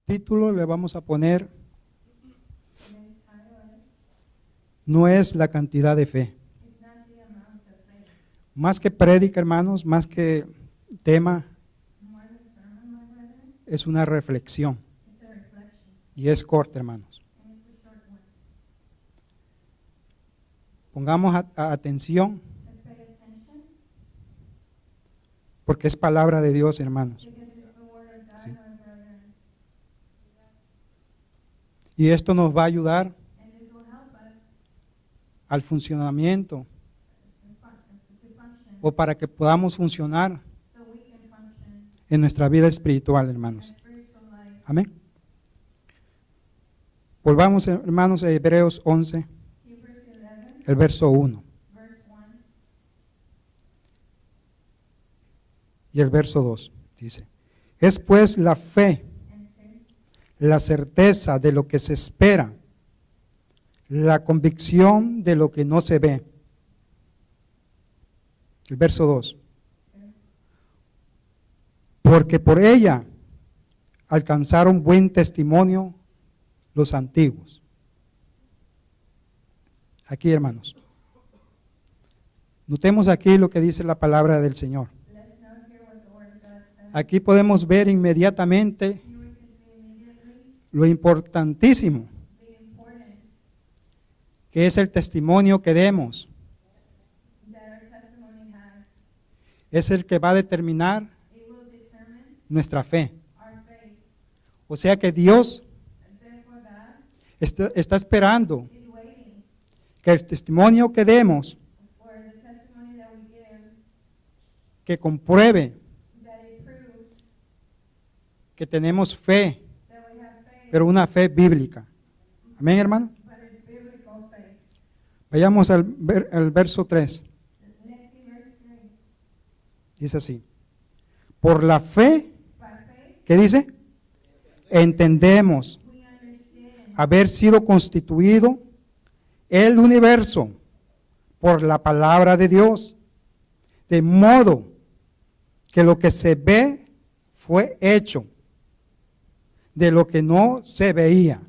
título le vamos a poner, no es la cantidad de fe. Más que prédica, hermanos, más que tema, es una reflexión. Y es corta, hermanos. Pongamos atención, porque es palabra de Dios, hermanos. Sí. Y esto nos va a ayudar al funcionamiento, o para que podamos funcionar en nuestra vida espiritual, hermanos. Amén. Volvamos, hermanos, a Hebreos 11, el verso 1. Y el verso 2 dice: es pues la fe, la certeza de lo que se espera, la convicción de lo que no se ve. El verso 2. Porque por ella alcanzaron buen testimonio los antiguos. Aquí, hermanos, notemos aquí lo que dice la palabra del Señor. Aquí podemos ver inmediatamente lo importantísimo que es el testimonio que demos. Es el que va a determinar nuestra fe. O sea que Dios está esperando que el testimonio que demos, que compruebe que tenemos fe, pero una fe bíblica. Amén, hermano. Vayamos al verso 3. Dice así: por la fe, ¿qué dice? Entendemos haber sido constituido el universo por la palabra de Dios, de modo que lo que se ve fue hecho de lo que no se veía.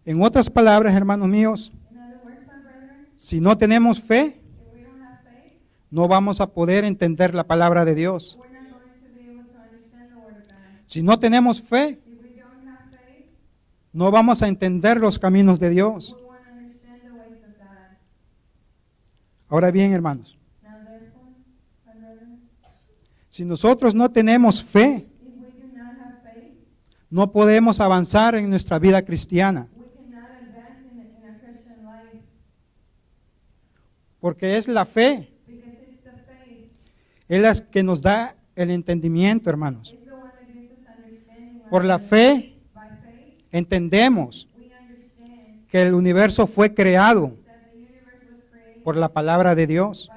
En otras palabras, hermanos míos, si no tenemos fe, no vamos a poder entender la palabra de Dios. Si no tenemos fe, no vamos a entender los caminos de Dios. Ahora bien, hermanos, si nosotros no tenemos fe, no podemos avanzar en nuestra vida cristiana. Porque es la fe, es la que nos da el entendimiento, hermanos. Por la fe entendemos que el universo fue creado por la palabra de Dios.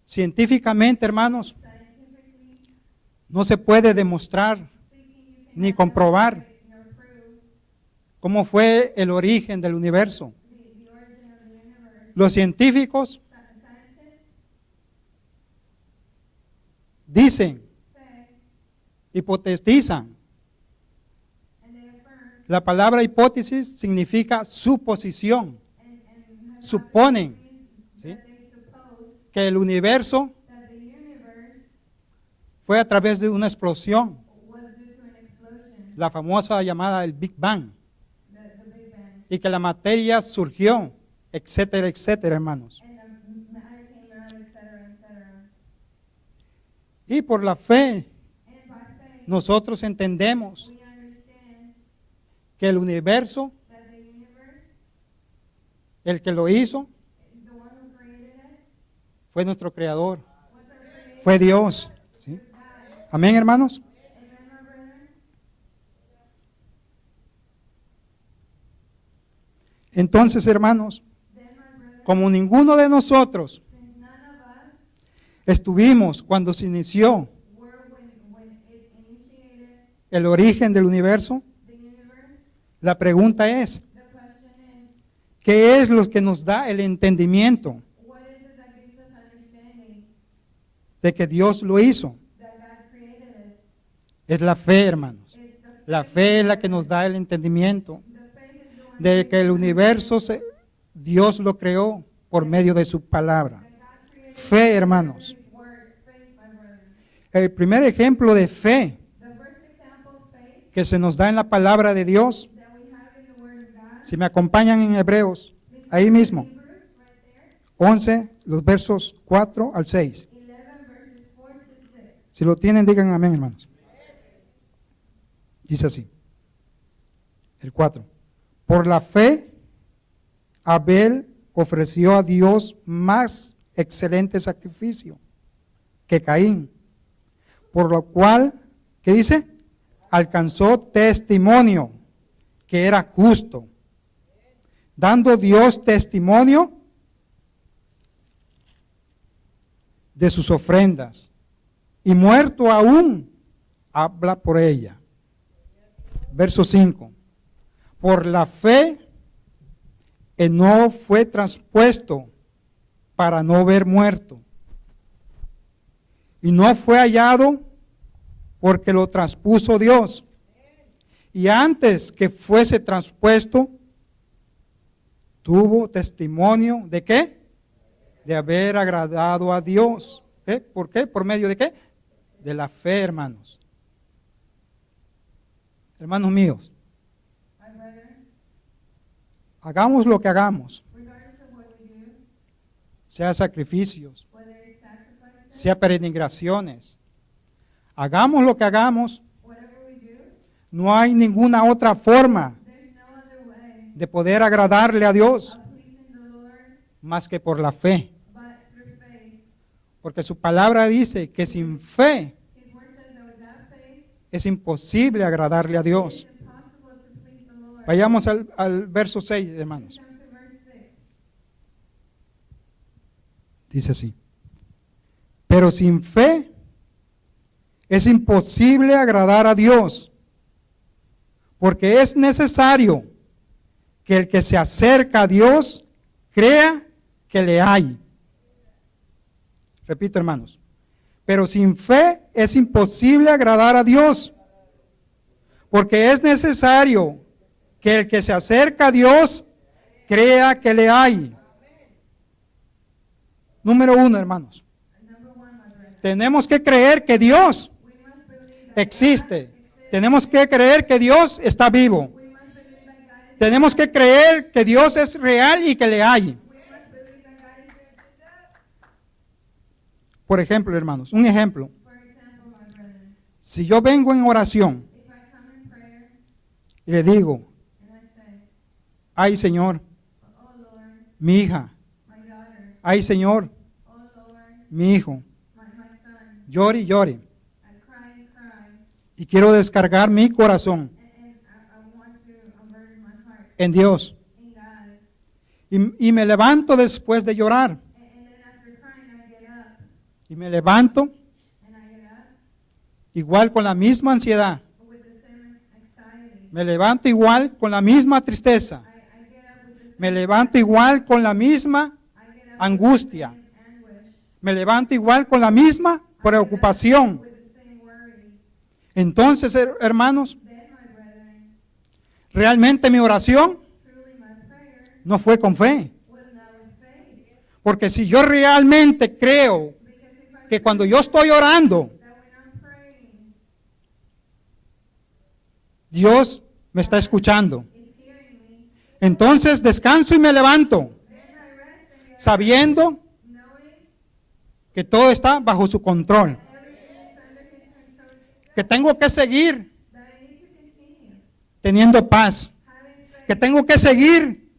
Científicamente, hermanos, no se puede demostrar ni comprobar cómo fue el origen del universo. Los científicos dicen, hipotetizan. La palabra hipótesis significa suposición. Suponen, ¿sí?, que el universo fue a través de una explosión, la famosa llamada el Big Bang, y que la materia surgió, etcétera, etcétera, hermanos. Y por la fe, nosotros entendemos que el universo, el que lo hizo, fue nuestro creador, fue Dios. ¿Sí? Amén, hermanos. Entonces, hermanos, como ninguno de nosotros estuvimos cuando se inició el origen del universo, la pregunta es, ¿qué es lo que nos da el entendimiento de que Dios lo hizo? Es la fe, hermanos. La fe es la que nos da el entendimiento de que el universo Dios lo creó por medio de su palabra. Fe, hermanos. El primer ejemplo de fe que se nos da en la palabra de Dios, si me acompañan en Hebreos, ahí mismo, 11, los versos 4 al 6. Si lo tienen, digan amén, hermanos. Dice así, el 4. Por la fe, Abel ofreció a Dios más excelente sacrificio que Caín, por lo cual, ¿qué dice? Alcanzó testimonio que era justo, dando Dios testimonio de sus ofrendas, y muerto aún, habla por ella. Verso 5. Por la fe, Enoc fue traspuesto para no ver muerto, y no fue hallado porque lo traspuso Dios. Y antes que fuese traspuesto, tuvo testimonio ¿de qué? De haber agradado a Dios. ¿Qué? ¿Por qué? ¿Por medio de qué? De la fe, hermanos. Hermanos míos, hagamos lo que hagamos, sea sacrificios, sea peregrinaciones, hagamos lo que hagamos, no hay ninguna otra forma de poder agradarle a Dios más que por la fe. Porque su palabra dice que sin fe es imposible agradarle a Dios. Vayamos al verso 6, hermanos. Dice así. Pero sin fe es imposible agradar a Dios, porque es necesario que el que se acerca a Dios crea que le hay. Repito, hermanos. Pero sin fe es imposible agradar a Dios, porque es necesario que el que se acerca a Dios crea que le hay. Número 1, hermanos. Tenemos que creer que Dios existe. Tenemos que creer que Dios está vivo. Tenemos que creer que Dios es real y que le hay. Por ejemplo, hermanos, un ejemplo. Si yo vengo en oración y le digo, ay Señor, mi hija, ay Señor, mi hijo, llore y llore, y quiero descargar mi corazón en Dios, y me levanto después de llorar, y me levanto igual con la misma ansiedad, me levanto igual con la misma tristeza, me levanto igual con la misma angustia, me levanto igual con la misma preocupación. Entonces, hermanos, realmente mi oración no fue con fe. Porque si yo realmente creo que cuando yo estoy orando, Dios me está escuchando, entonces descanso y me levanto, sabiendo que todo está bajo su control, que tengo que seguir teniendo paz, que tengo que seguir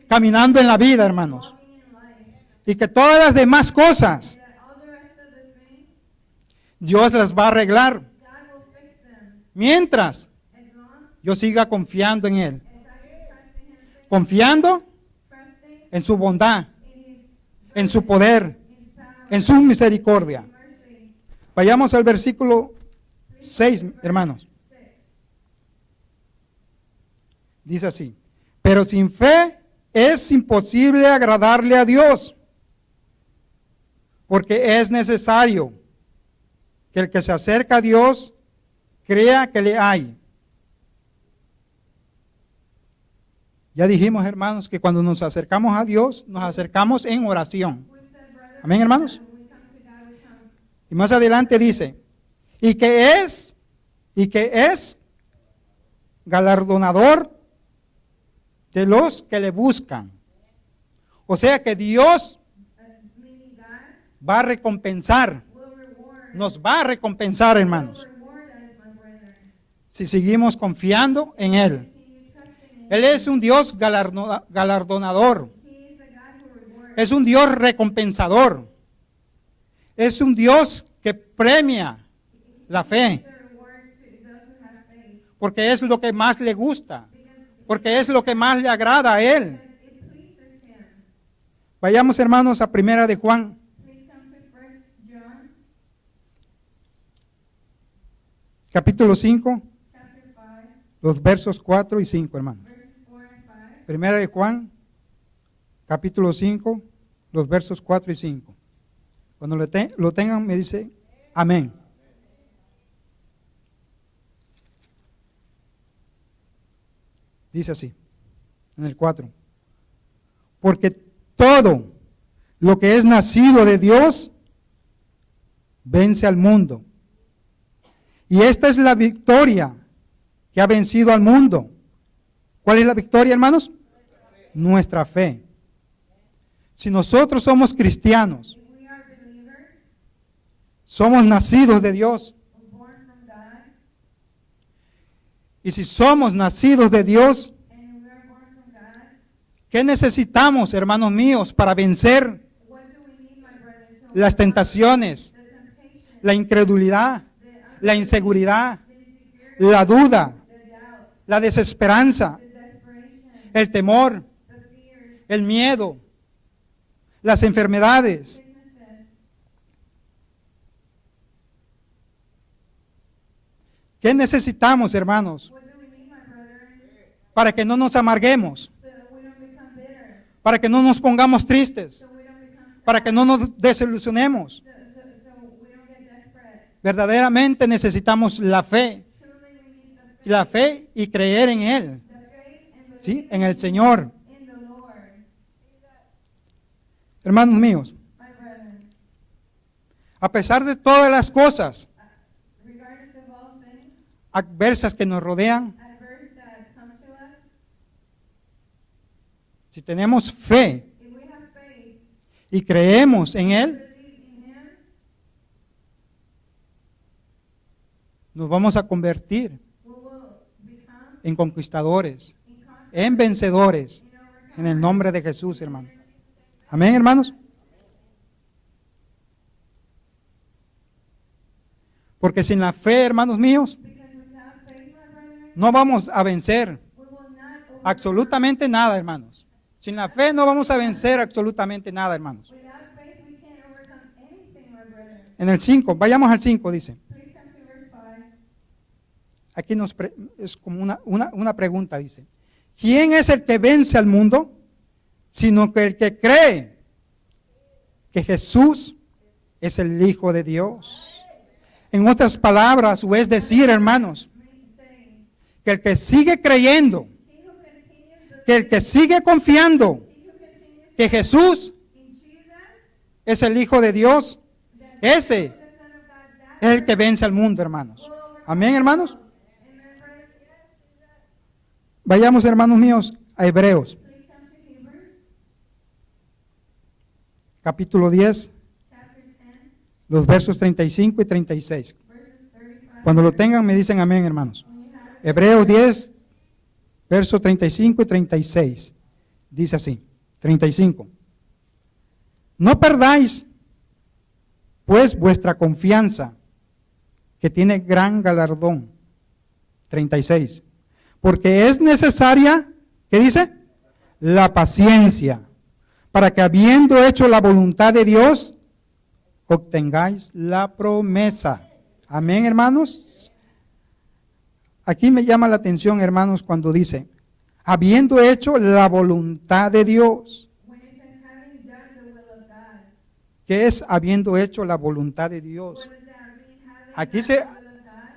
caminando en la vida, hermanos, y que todas las demás cosas Dios las va a arreglar mientras yo siga confiando en Él, confiando en su bondad, en su poder, en su misericordia. Vayamos al versículo 6, hermanos. Dice así: pero sin fe es imposible agradarle a Dios, porque es necesario que el que se acerca a Dios crea que le hay. Ya dijimos, hermanos, que cuando nos acercamos a Dios, nos acercamos en oración. Amén, hermanos. Y más adelante dice, y que es galardonador de los que le buscan. O sea que Dios va a recompensar, nos va a recompensar, hermanos, si seguimos confiando en Él. Él es un Dios galardonador, es un Dios recompensador, es un Dios que premia la fe, porque es lo que más le gusta, porque es lo que más le agrada a Él. Vayamos, hermanos, a Primera de Juan. Capítulo 5, los versos 4 y 5, hermanos. Primera de Juan, capítulo 5, los versos 4 y 5. Cuando lo tengan, me dice amén. Dice así, en el 4. Porque todo lo que es nacido de Dios vence al mundo. Y esta es la victoria que ha vencido al mundo. ¿Cuál es la victoria, hermanos? Nuestra fe. Si nosotros somos cristianos, somos nacidos de Dios. Y si somos nacidos de Dios, ¿qué necesitamos, hermanos míos, para vencer las tentaciones, la incredulidad, la inseguridad, la duda, la desesperanza, el temor, el miedo, las enfermedades? ¿Qué necesitamos, hermanos, para que no nos amarguemos, para que no nos pongamos tristes, para que no nos desilusionemos? Verdaderamente necesitamos la fe y creer en Él, ¿sí? En el Señor. Hermanos míos, a pesar de todas las cosas adversas que nos rodean, si tenemos fe y creemos en Él, nos vamos a convertir en conquistadores, en vencedores, en el nombre de Jesús, hermano. Amén, hermanos. Porque sin la fe, hermanos míos, no vamos a vencer absolutamente nada, hermanos. Sin la fe no vamos a vencer absolutamente nada, hermanos. En el 5, vayamos al 5, dice. Aquí es como una pregunta, dice. ¿Quién es el que vence al mundo? Sino que el que cree que Jesús es el Hijo de Dios. En otras palabras, o es decir, hermanos, que el que sigue creyendo, que el que sigue confiando que Jesús es el Hijo de Dios, ese es el que vence al mundo, hermanos. Amén, hermanos. Vayamos, hermanos míos, a Hebreos. Capítulo 10, los versos 35 y 36. Cuando lo tengan me dicen amén, hermanos. Hebreos 10, versos 35 y 36. Dice así, 35. No perdáis, pues, vuestra confianza, que tiene gran galardón. 36. Porque es necesaria, ¿qué dice? La paciencia, para que habiendo hecho la voluntad de Dios, obtengáis la promesa. Amén, hermanos. Aquí me llama la atención, hermanos, cuando dice, habiendo hecho la voluntad de Dios. ¿Qué es habiendo hecho la voluntad de Dios?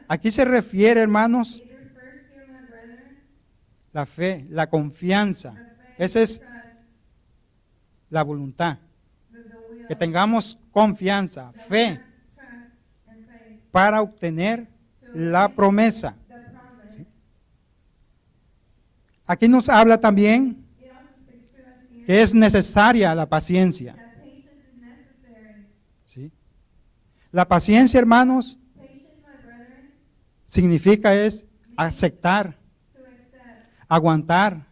Aquí se refiere, hermanos, It refers to, my brethren, la fe, la confianza. the faith, Esa es trust, la voluntad. the will, Que tengamos confianza, the fe, trust and faith para obtener to la obtain promesa. the promise. Aquí nos habla también It also speaks to us here que es necesaria la paciencia. that patience is necessary. ¿Sí? La paciencia, hermanos, Patience, my brethren, significa es aceptar, to accept, aguantar,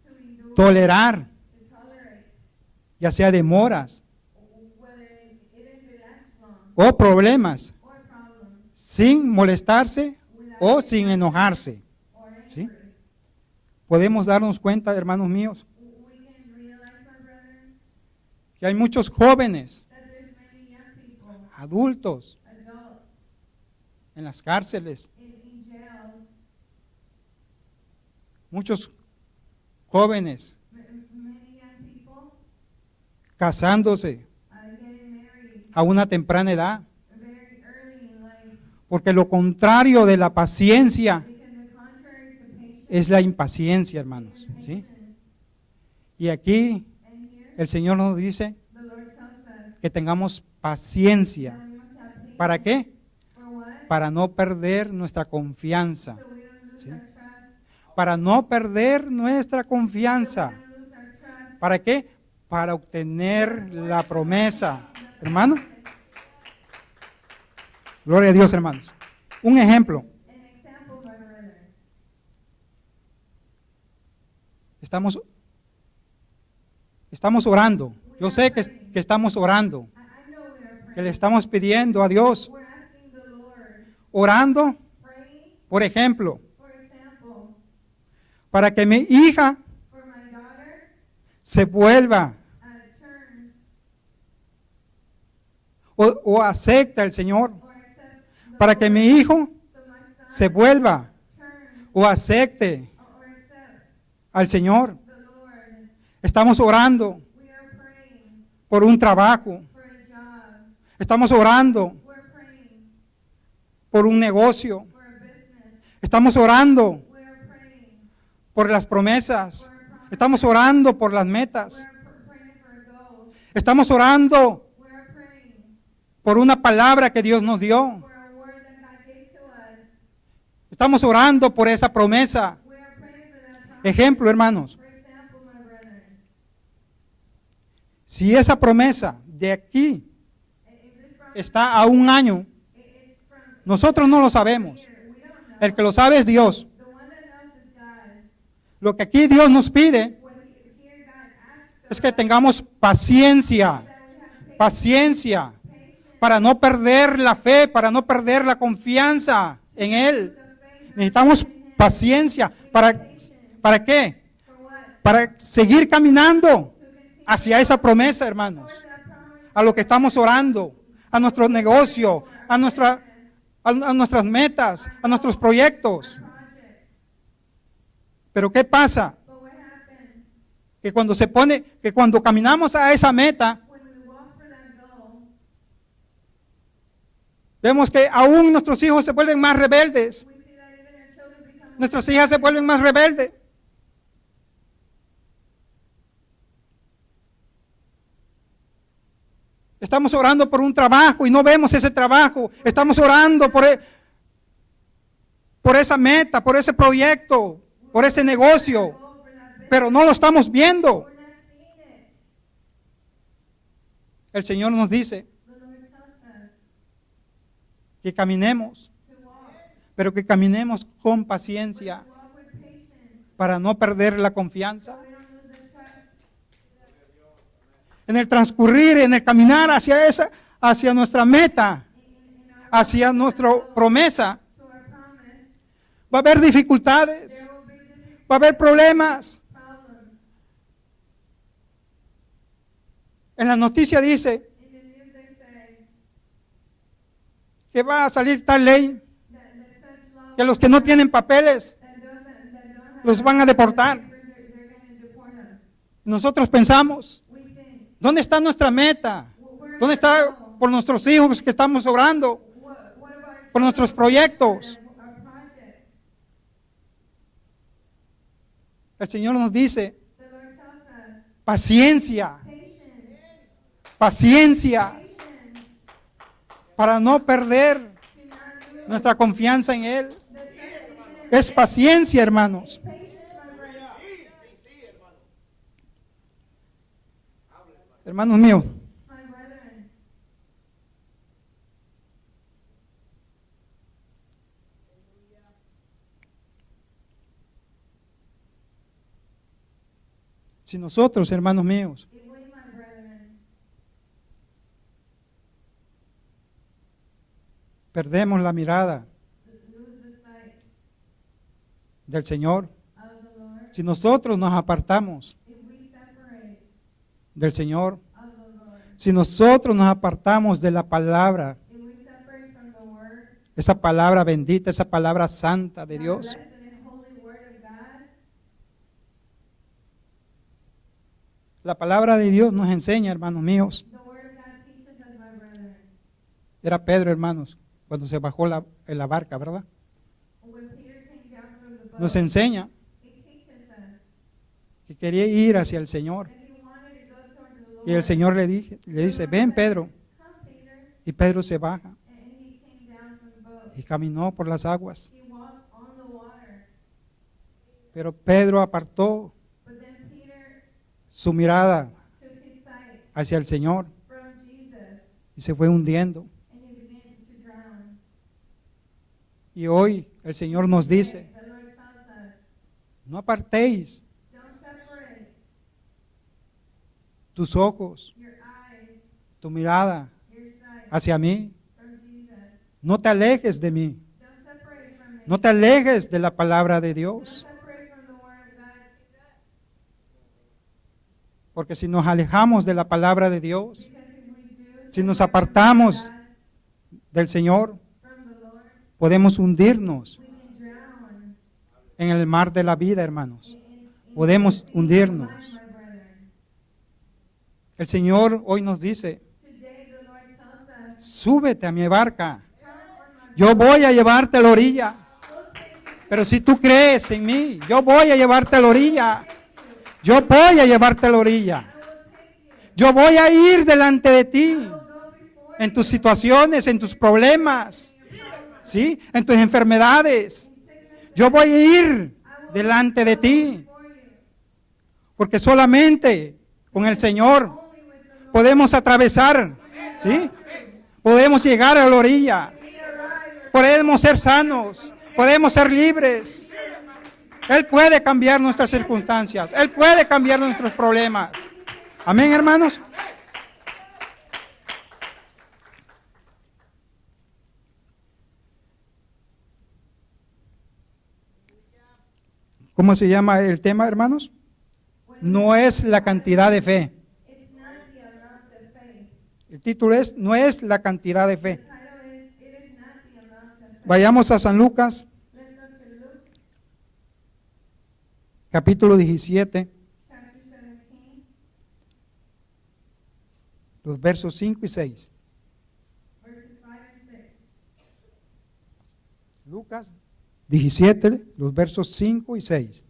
to endure, tolerar, to tolerate, ya sea demoras whether it lasts long o problemas, or problems, sin molestarse without o sin enojarse. or ¿Sí? angry. Podemos darnos cuenta, hermanos míos, We can realize, my brethren, que hay muchos jóvenes, that there's many young people, adultos, adults, en las cárceles, in jails, muchos jóvenes many young people casándose getting married a una temprana edad, very early in life, porque lo contrario de la paciencia because the contrary to patience es la impaciencia, hermanos. is ¿Sí? patience. Y aquí And here, el Señor nos dice the Lord tells us que tengamos paciencia. that we must have patience. ¿Para qué? For what? Para no perder nuestra confianza. So we don't lose ¿Sí? our trust. Para no perder nuestra confianza. We don't lose our trust. ¿Para qué? Para obtener la promesa. Hermano. Gloria a Dios, hermanos. Un ejemplo. An example, my brethren. Estamos orando. Yo sé que estamos orando. I know we are Que praying. le estamos pidiendo a Dios. We're asking the Lord, Orando, praying, por ejemplo, for example, para que mi hija for my daughter, se vuelva turns o acepta al Señor. or accepts the Para que Lord. mi hijo So my son se vuelva turns o acepte or accepts al Señor. the Lord. Estamos orando We are praying por un trabajo. for a job. Estamos orando We're praying por un negocio. for a business. Estamos orando We are praying por las promesas. for a promise. Estamos orando por las We metas. are praying for a goal. Estamos orando We are praying por una palabra que Dios nos dio. for a word that God gave to us. Estamos orando por esa promesa. We are praying for that promise. Ejemplo, hermanos, For example, my brethren, si esa promesa de aquí if this promise está a un año, is from nosotros no lo sabemos. here, we don't know. El que lo sabe es Dios. The one that knows is God. Lo que aquí Dios nos pide What here God asks es que tengamos paciencia, that we have paciencia, patience, para no perder la fe, para no perder la confianza en Él. the faith, Necesitamos paciencia. ¿Para qué? for what? Para seguir caminando To continue hacia esa promesa, hermanos. that promise, A lo que estamos orando, a nuestro negocio, a nuestras metas, a nuestros proyectos. projects. Pero ¿qué pasa? But what happens Que cuando caminamos a esa meta, when we walk for that goal? vemos que aún nuestros hijos se vuelven más rebeldes. We see that even our children become Nuestras hijas se vuelven más rebeldes. Estamos orando por un trabajo y no vemos ese trabajo. Estamos orando por esa meta, por ese proyecto, por ese negocio, goal for that business. pero no lo estamos viendo. We're not seeing it. El Señor nos dice The Lord tells us que caminemos, to walk, pero que caminemos con paciencia walk with patience, para no perder la confianza. so we don't lose the trust. En el transcurrir, en el caminar hacia nuestra meta, In our hacia nuestra promesa, to our promise, va a haber dificultades, there will be different va a haber problemas. problems. En la noticia dice In the news they say que va a salir tal ley, that such laws que los que no tienen papeles that don't have los van a deportar. papers, they're going to deport them. Nosotros pensamos, We think, ¿dónde está nuestra meta? where's ¿Dónde our está goal? por nuestros hijos que estamos orando? What of our por nuestros proyectos. our projects. El Señor nos dice, The Lord tells us, paciencia, patience, paciencia, patience, para no perder do not lose nuestra confianza en Él. the trust in Him. Es paciencia, hermanos. Patience, my brother. Hermanos míos, My brethren, si nosotros, hermanos míos, if we, my brethren, perdemos la mirada lose the sight del Señor, of the Lord, si nosotros nos apartamos if we separate del Señor, of the Lord, si nosotros nos apartamos de la palabra, if we separate from the word, esa palabra bendita, esa palabra santa de the Dios, blessed and holy word of God, la palabra de Dios nos enseña, hermanos míos. the word of God teaches us, my brethren. Era Pedro, hermanos, cuando se bajó en la barca, ¿verdad? When Peter came down from the boat, Nos enseña he teaches us que quería ir hacia el Señor. that he wanted to go towards the Lord. Y el Señor le dice, ven Pedro. Come, Peter. Y Pedro se baja And he came down from the boat. y caminó por las aguas. He walked on the water. Pero Pedro apartó But then Peter su mirada took his sight hacia el Señor from Jesus y se fue hundiendo. and he began to drown. Y hoy el Señor nos dice, The Lord tells us, no apartéis don't separate tus ojos, your eyes, tu mirada your sight hacia mí. from Jesus. No te alejes de mí. Don't separate from me. No te alejes de la palabra de Don't Dios. separate from the word of God. Porque si nos alejamos de la palabra de Dios, Because if we do si nos separate apartamos from God, del Señor, from the Lord, podemos hundirnos we can drown en el mar de la vida, hermanos. in Podemos the sea of hundirnos. life, my brethren. El Señor hoy nos dice, Today the Lord tells us, súbete a mi barca. come on my Yo voy a llevarte a la orilla. We'll take you. Pero si tú crees en mí, yo voy a llevarte a la orilla. Yo voy a llevarte a la orilla. I will take you. Yo voy a ir delante de ti I will go before en tus situaciones, en tus problemas, ¿sí? En tus enfermedades. Yo voy a ir delante de ti, for you. porque solamente con el Señor Only with the Lord podemos atravesar, ¿sí? Podemos llegar a la orilla. we arrive. Podemos ser sanos, podemos ser libres. Él puede cambiar nuestras circunstancias, Él puede cambiar nuestros problemas. Amén, hermanos. ¿Cómo se llama el tema, hermanos? No es la cantidad de fe. It's not the amount of faith. El título es No es la cantidad de fe. The title is, it is not the amount of faith. Vayamos a San Lucas, Let's go to Luke capítulo 17, chapter 17, los versos 5 y 6. verses 5 and 6. Lucas 17, los versos 5 y 6.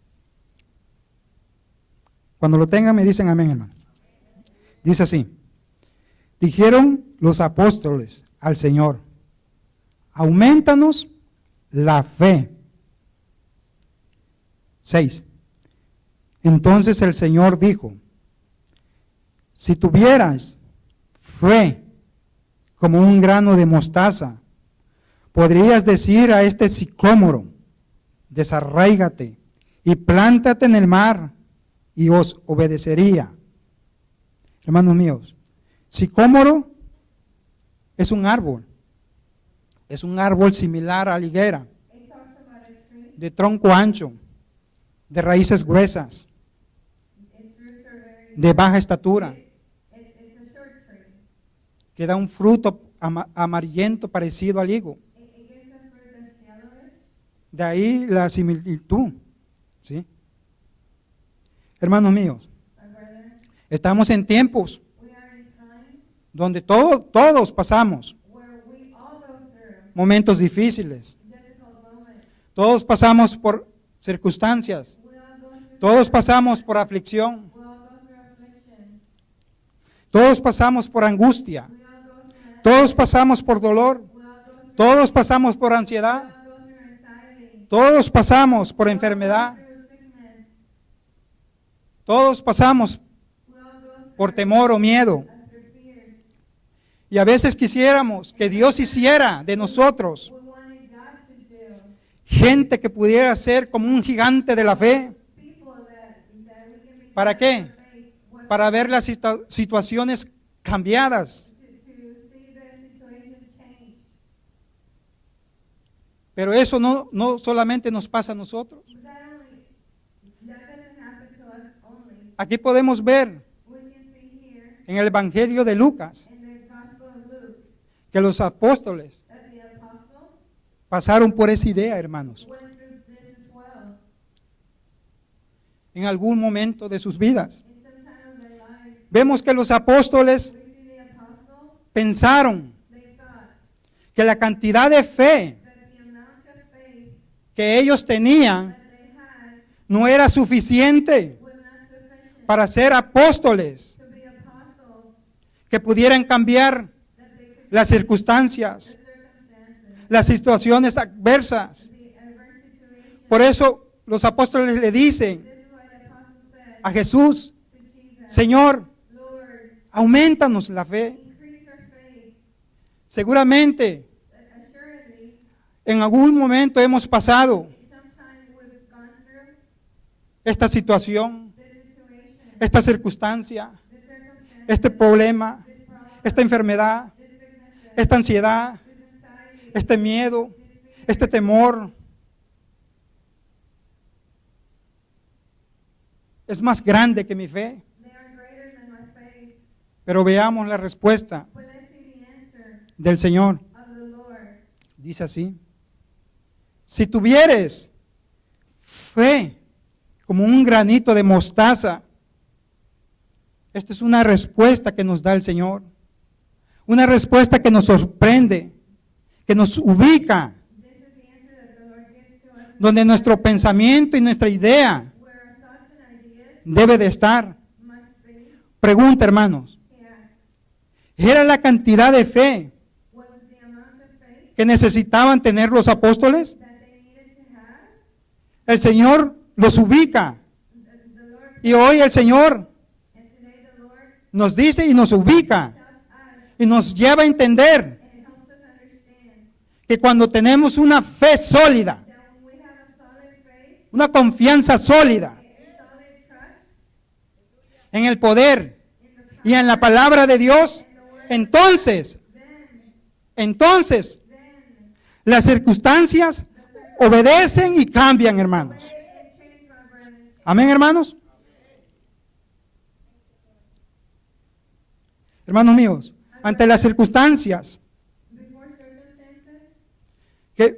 Cuando lo tengan me dicen amén, hermano. Dice así: dijeron los apóstoles al Señor, aumentanos la fe. 6. Entonces el Señor dijo, si tuvieras fe como un grano de mostaza, podrías decir a este sicómoro, desarráigate y plántate en el mar, y os obedecería. Hermanos míos, sicómoro es un árbol similar a la higuera, It talks about a tree. de tronco ancho, de raíces gruesas, Its roots are very de baja estatura, It's a short tree. que da un fruto amarillento parecido al higo. It gives a fruit that's yellowish. De ahí la similitud, ¿sí? Hermanos míos, My brethren, estamos en tiempos we are in times donde todos pasamos where we all go through momentos difíciles. difficult moments. Todos pasamos por circunstancias. We all go through Todos pasamos por aflicción. we all go through afflictions. Todos pasamos por angustia. We all go through Todos pasamos por dolor. we all go through Todos pasamos por ansiedad. we all go through anxiety. Todos pasamos por We all go enfermedad. through sickness. Todos pasamos We all go through por temor o miedo. after fears. Y a veces quisiéramos que Dios hiciera de nosotros We wanted God to do. gente que pudiera ser como un gigante de la fe. People that we can be ¿Para qué? faith, what- Para ver las situaciones cambiadas. to see the situation change. Pero eso no solamente nos pasa a nosotros. But that doesn't happen to us only. Aquí podemos ver We can see here en el Evangelio de Lucas in the Gospel of Luke que los apóstoles that the apostles pasaron por esa idea, hermanos, went through this as well. en algún momento de sus vidas. In some time of their lives, Vemos que los apóstoles we see the apostles, pensaron they thought que la cantidad de fe that the amount of faith que ellos tenían that they had no era suficiente was not sufficient para ser apóstoles to be apostles, que pudieran cambiar that they could las circunstancias, the circumstances, las situaciones adversas. the adverse situation. Por eso los apóstoles le dicen This is why the apostle said a Jesús, to Jesus, Señor, Lord, aumentanos la fe. increase our faith. Seguramente Assuredly, en algún momento hemos pasado sometime we've gone through esta situación, this situation, esta circunstancia, this circumstance, este problema, this problem, esta enfermedad, this sickness, esta ansiedad, this anxiety, este miedo, this fear. este temor. Es más grande que mi fe, They are greater than my faith. pero veamos la respuesta But let's see the answer del Señor. of the Lord. Dice así: si tuvieres fe como un granito de mostaza, esta es una respuesta que nos da el Señor, una respuesta que nos sorprende, que nos ubica, This is the answer that the Lord gives to us, donde nuestro pensamiento y nuestra idea where our thoughts and ideas debe de estar. must be. Pregunta, hermanos, Yeah. ¿era la cantidad de fe Was it the amount of faith que necesitaban tener los apóstoles? that they needed to have? El Señor los ubica The Lord, y hoy el Señor and today the Lord nos dice y nos ubica tells us, y nos lleva a entender and it helps us understand que cuando tenemos una fe sólida, that when we have a solid faith, una confianza sólida a solid trust en el poder in the power, y en la palabra de Dios, entonces then las circunstancias obedecen y cambian, hermanos. it changed, my brethren. Amén, hermanos. Hermanos míos, ante las circunstancias Before circumstances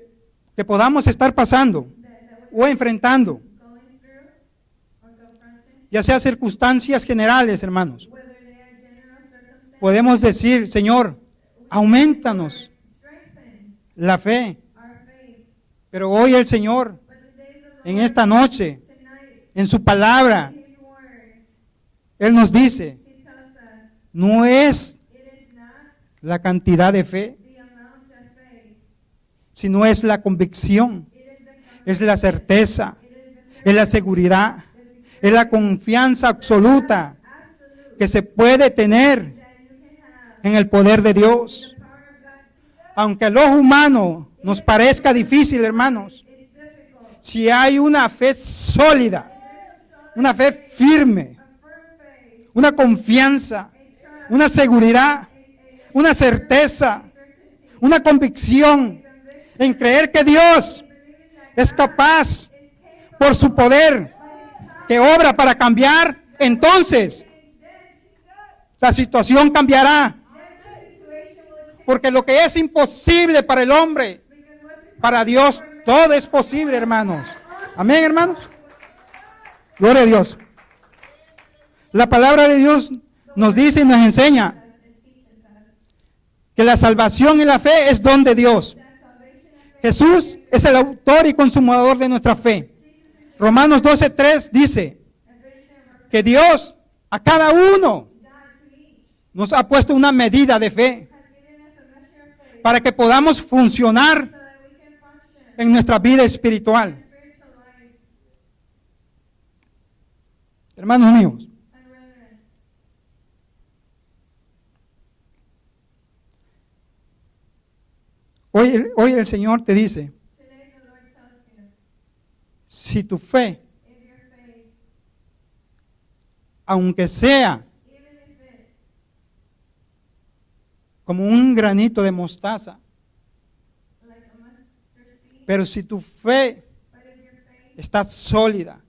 que podamos estar pasando that we're o enfrentando, going through or confronting, ya sea circunstancias generales, hermanos, whether they are general circumstances, podemos decir: Señor, aumentanos strengthen la fe. our faith. Pero hoy el Señor, But today the Lord, en esta noche, tonight, en su palabra, His word, Él nos dice: He tells us, no es it is not la cantidad de fe, the amount of faith, sino es la convicción, it is es la certeza, it is the es la seguridad, es la confianza absoluta absolute que se puede tener that you can have en el poder de Dios. the power of God. Aunque al ojo humano nos parezca difícil, hermanos, It's difficult. si hay una fe sólida, una fe firme, A firm faith, una confianza, a trust, una seguridad, una certeza, una convicción en creer que Dios es capaz por su poder que obra para cambiar, entonces la situación cambiará. Porque lo que es imposible para el hombre, para Dios todo es posible, hermanos. Amén, hermanos. Gloria a Dios. La palabra de Dios nos dice y nos enseña que la salvación y la fe es don de Dios. that Jesús es el autor y consumador de nuestra fe. Romanos 12:3 dice que Dios a cada uno nos ha puesto una medida de fe para que podamos funcionar en nuestra vida espiritual. Hermanos míos, hoy el Señor te dice, si tu fe, aunque sea como un granito de mostaza, pero si tu fe está sólida,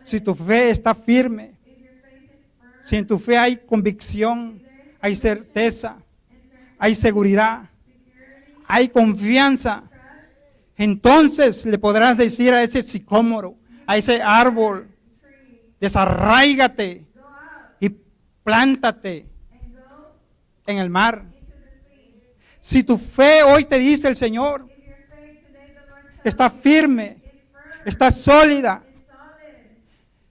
si tu fe está firme, si en tu fe hay convicción, hay certeza, hay seguridad, hay confianza, entonces le podrás decir a ese sicómoro, a ese árbol, desarráigate y plántate en el mar. Si tu fe hoy te dice el Señor, está firme, está sólida,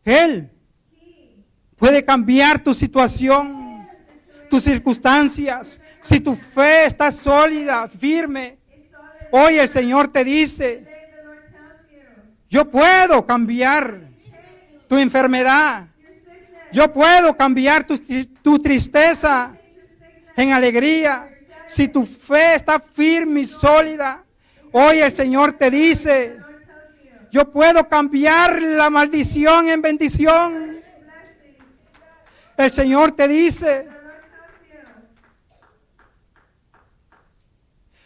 Él puede cambiar tu situación, tus circunstancias. Si tu fe está sólida, firme, hoy el Señor te dice, yo puedo cambiar tu enfermedad, yo puedo cambiar tu tristeza en alegría. Si tu fe está firme y sólida, hoy el Señor te dice, yo puedo cambiar la maldición en bendición. El Señor te dice,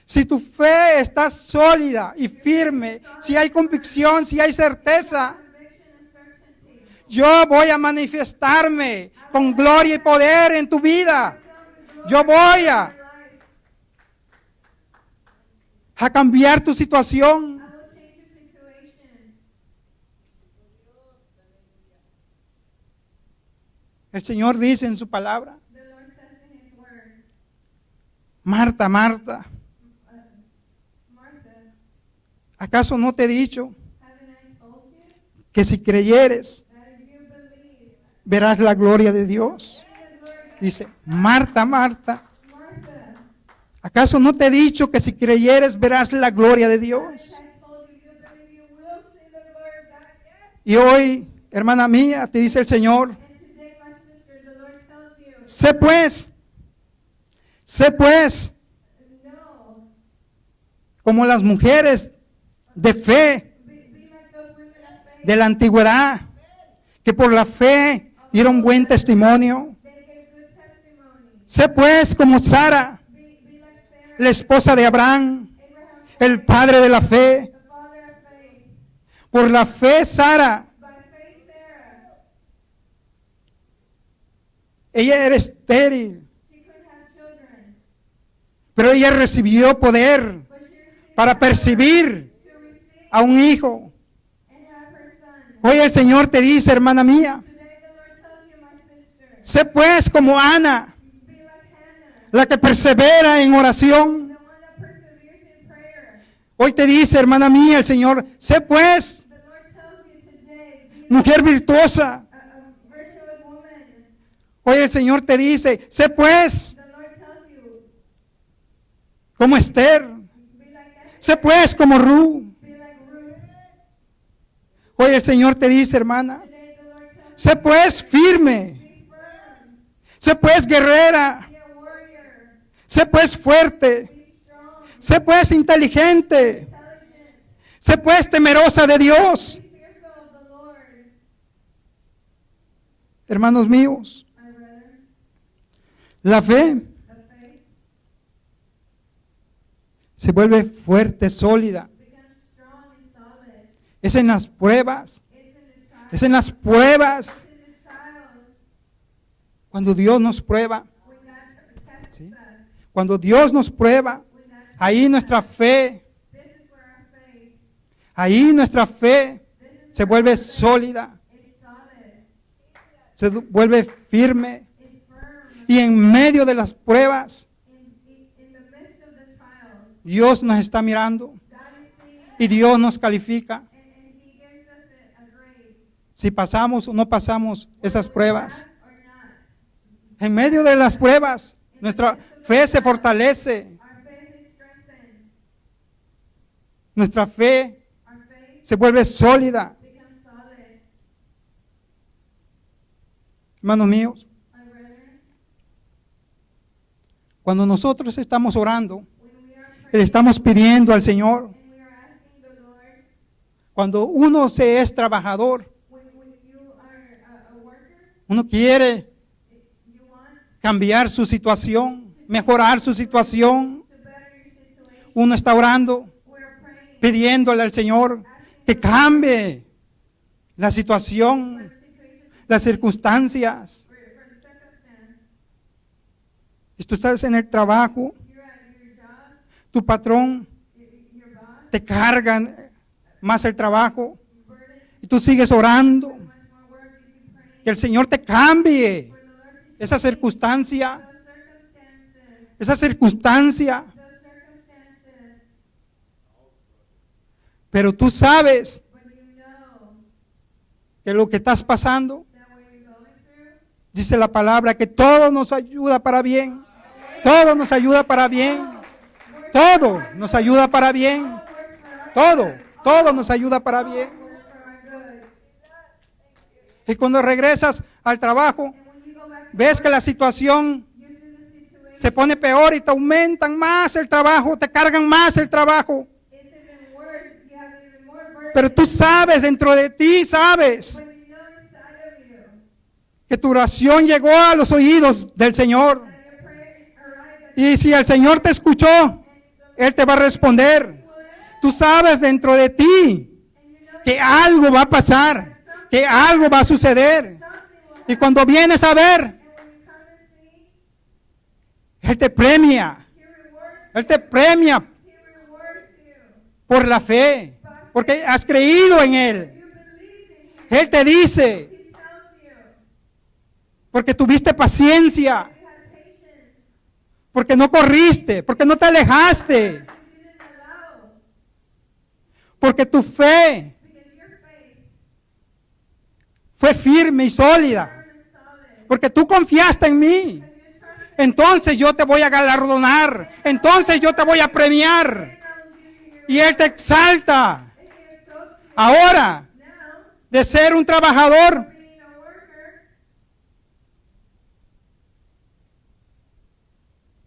si tu fe está sólida y firme, si hay convicción, si hay certeza, yo voy a manifestarme con gloria y poder en tu vida. Yo voy a cambiar tu situación. El Señor dice en su palabra, Marta, Marta, ¿acaso no te he dicho que si creyeres verás la gloria de Dios? Dice, Marta, Marta, ¿acaso no te he dicho que si creyeres verás la gloria de Dios? Y hoy, hermana mía, te dice el Señor, sé pues, como las mujeres de fe de la antigüedad, que por la fe dieron buen testimonio. Sé pues como Sara, la esposa de Abraham, el padre de la fe. Por la fe Sara, ella era estéril, pero ella recibió poder para percibir a un hijo. Hoy el Señor te dice, hermana mía, sé pues como Ana, la que persevera en oración. Hoy te dice, hermana mía, el Señor, sé pues, mujer virtuosa. Hoy el Señor te dice, sé pues, como Esther. Sé pues como Ruth. Hoy el Señor te dice, hermana, sé pues firme. Sé pues guerrera. Sé pues fuerte. Sé pues inteligente. Sé pues temerosa de Dios. Hermanos míos, la fe se vuelve fuerte, sólida. Es en las pruebas. Es en las pruebas. Cuando Dios nos prueba. ¿Sí? Cuando Dios nos prueba, ahí nuestra fe se vuelve sólida. Se vuelve firme. Y en medio de las pruebas, Dios nos está mirando. y Dios nos califica. and He gives us a grade. Si pasamos o no pasamos esas pruebas. Or not. En medio de las pruebas, nuestra fe se fortalece. Our faith is strengthened. Nuestra fe Our faith se vuelve sólida. becomes solid. Hermanos míos, My brethren, cuando nosotros estamos orando, when we are le praying estamos pidiendo al Señor, and we are asking the Lord, cuando uno se es trabajador, when you are a worker, uno quiere you want cambiar su situación, mejorar su situación, to better your situation. uno está orando, We're praying pidiéndole al Señor que cambie la situación, for the situation, las circunstancias. for the circumstance. Y tú estás en el trabajo, You're at your job, tu patrón your boss, te carga más el trabajo burden, y tú sigues orando, much more work you keep praying que el Señor te cambie for the Lord to esa circunstancia, those circumstances. pero tú sabes But you know que lo que estás pasando, that what you're going through, dice la palabra, que todo nos ayuda para bien, todo nos ayuda para bien, todo nos ayuda para bien, todo nos ayuda para bien. works for our good. Y cuando regresas al trabajo, And when you go back to ves que la situación you see the situation, se pone peor y te aumentan más el trabajo, te cargan más el trabajo. it's even worse. You have even more burden. Pero tú sabes, dentro de ti sabes But you know inside of you que tu oración llegó a los oídos del Señor. that your prayer arrived at Y si el Señor te escuchó, Él te va a responder. Tú sabes dentro de ti and you know que algo va a pasar, que algo va a suceder. something will Y cuando vienes a ver, and when you come and see, Él te premia, Él te premia He rewards you. por la fe, porque has creído en Él. You believed in Him. Él te dice, He tells you. porque tuviste paciencia, You had patience. porque no corriste, porque no te alejaste, You didn't allow. porque tu fe Because your faith fue firme y sólida, firm and solid. porque tú confiaste en mí. You trust Entonces yo te voy a galardonar, entonces yo te voy a premiar. I will give you your Y Él te exalta. He exalts you. Ahora, Now, de ser un trabajador, being a worker,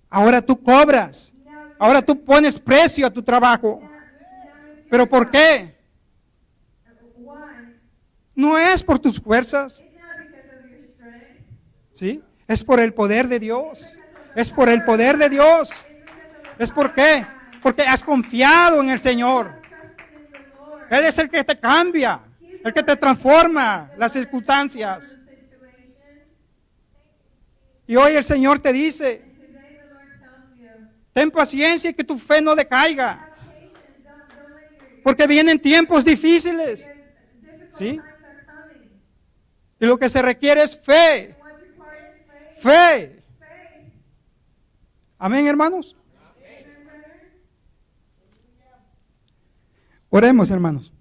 ahora tú cobras. now Ahora tú pones precio a tu trabajo. it's ¿Pero por qué? why? No es por tus fuerzas, It's not because of your strength. ¿sí? Es por el poder de Dios. Es por el poder de Dios. It's because of ¿Es por qué? Porque has confiado en el Señor. trusting in the Lord. Él es el que te cambia, el que te transforma las circunstancias. Situations. Y hoy el Señor te dice, Today the Lord tells you, ten paciencia y que tu fe no decaiga, have patience. Don't let your porque vienen tiempos difíciles. difficult ¿Sí? times are coming. Y lo que se requiere es fe, What's required is faith. fe. Faith. Amén, hermanos. Amen, brethren. Oremos, hermanos.